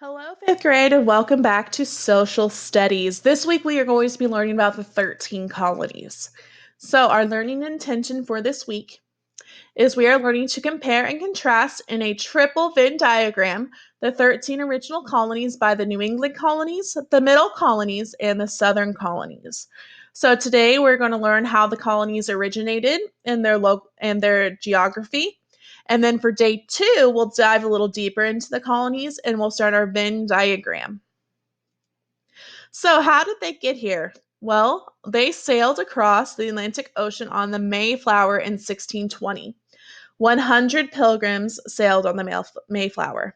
Hello, fifth grade, and welcome back to Social Studies. This week we are going to be learning about the 13 colonies. So, our learning intention for this week is we are learning to compare and contrast in a triple Venn diagram the 13 original colonies by the New England colonies, the Middle colonies, and the Southern colonies. So, today we're going to learn how the colonies originated in their geography. And then for day 2, we'll dive a little deeper into the colonies and we'll start our Venn diagram. So, how did they get here? Well, they sailed across the Atlantic Ocean on the Mayflower in 1620. 100 pilgrims sailed on the Mayflower.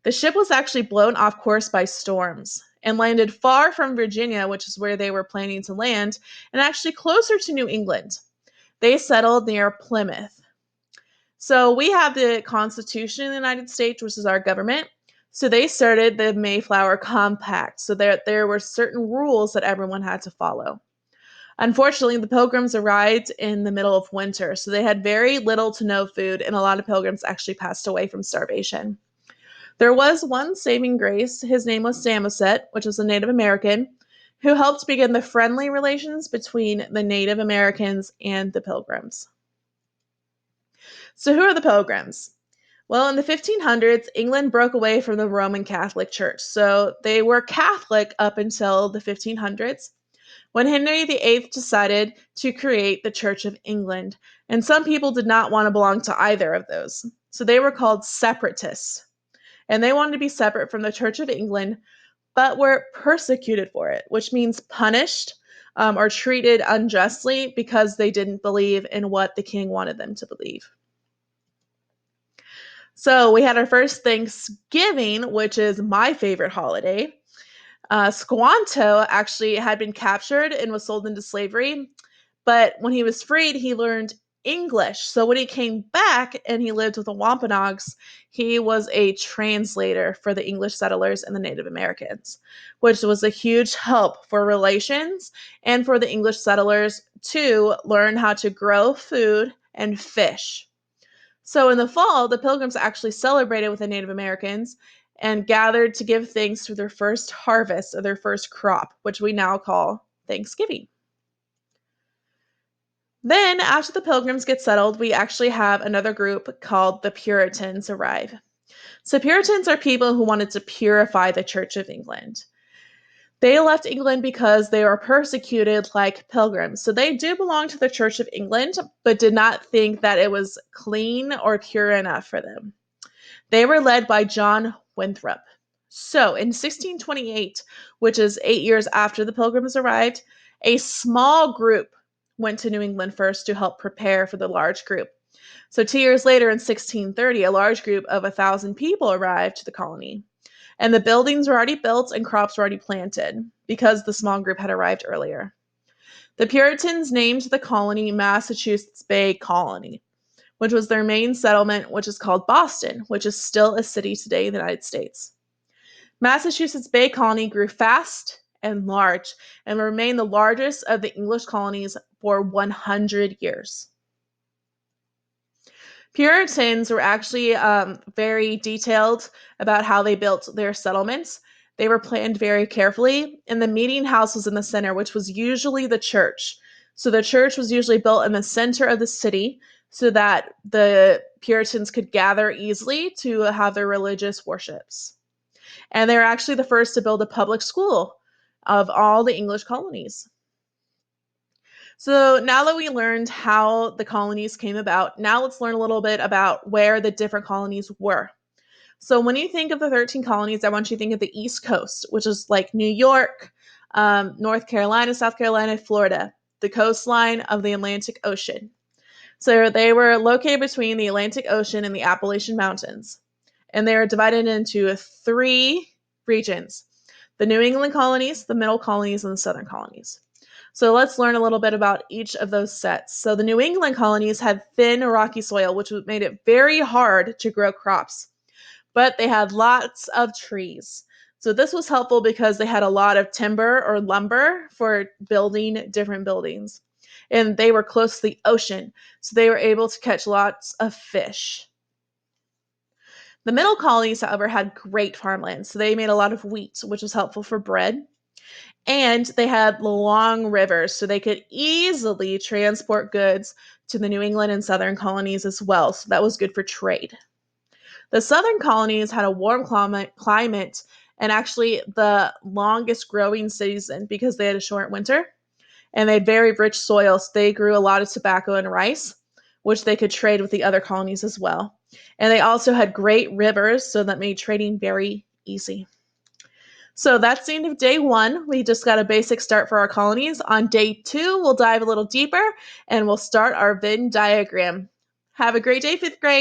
The ship was actually blown off course by storms and landed far from Virginia, which is where they were planning to land, and actually closer to New England. They settled near Plymouth. So we have the Constitution of the United States, which is our government. So they started the Mayflower Compact. So there were certain rules that everyone had to follow. Unfortunately, the pilgrims arrived in the middle of winter, so they had very little to no food, and a lot of pilgrims actually passed away from starvation. There was one saving grace. His name was Samoset, which was a Native American, who helped begin the friendly relations between the Native Americans and the pilgrims. So, who are the pilgrims? Well, in the 1500s, England broke away from the Roman Catholic Church. So, they were Catholic up until the 1500s when Henry VIII decided to create the Church of England. And some people did not want to belong to either of those. So, they were called separatists. And they wanted to be separate from the Church of England, but were persecuted for it, which means punished or treated unjustly because they didn't believe in what the king wanted them to believe. So we had our first Thanksgiving, which is my favorite holiday. Squanto actually had been captured and was sold into slavery, but when he was freed, he learned English. So when he came back and he lived with the Wampanoags, he was a translator for the English settlers and the Native Americans, which was a huge help for relations and for the English settlers to learn how to grow food and fish. So in the fall, the pilgrims actually celebrated with the Native Americans and gathered to give thanks for their first harvest of their first crop, which we now call Thanksgiving. Then, after the pilgrims get settled, we actually have another group called the Puritans arrive. So, Puritans are people who wanted to purify the Church of England. They left England because they were persecuted like pilgrims. So they do belong to the Church of England, but did not think that it was clean or pure enough for them. They were led by John Winthrop. So in 1628, which is 8 years after the pilgrims arrived, a small group went to New England first to help prepare for the large group. So 2 years later, in 1630, a large group of 1,000 people arrived to the colony. And the buildings were already built and crops were already planted because the small group had arrived earlier. The Puritans named the colony Massachusetts Bay Colony, which was their main settlement, which is called Boston, which is still a city today in the United States. Massachusetts Bay Colony grew fast and large and remained the largest of the English colonies for 100 years. Puritans were actually very detailed about how they built their settlements. They were planned very carefully, and the meeting house was in the center, which was usually the church. So the church was usually built in the center of the city so that the Puritans could gather easily to have their religious worships. And they were actually the first to build a public school of all the English colonies. So now that we learned how the colonies came about, now let's learn a little bit about where the different colonies were. So when you think of the 13 colonies, I want you to think of the East Coast, which is like New York, North Carolina, South Carolina, Florida, the coastline of the Atlantic Ocean. So they were located between the Atlantic Ocean and the Appalachian Mountains. And they are divided into 3 regions: the New England colonies, the Middle colonies, and the Southern colonies. So let's learn a little bit about each of those sets. So the New England colonies had thin, rocky soil, which made it very hard to grow crops, but they had lots of trees. So this was helpful because they had a lot of timber or lumber for building different buildings. And they were close to the ocean, so they were able to catch lots of fish. The middle colonies, however, had great farmland, so they made a lot of wheat, which was helpful for bread. And they had long rivers, so they could easily transport goods to the New England and southern colonies as well. So that was good for trade. The southern colonies had a warm climate and actually the longest growing season because they had a short winter and they had very rich soil. So they grew a lot of tobacco and rice, which they could trade with the other colonies as well. And they also had great rivers, so that made trading very easy. So that's the end of day 1. We just got a basic start for our colonies. On day 2, we'll dive a little deeper and we'll start our Venn diagram. Have a great day, 5th grade.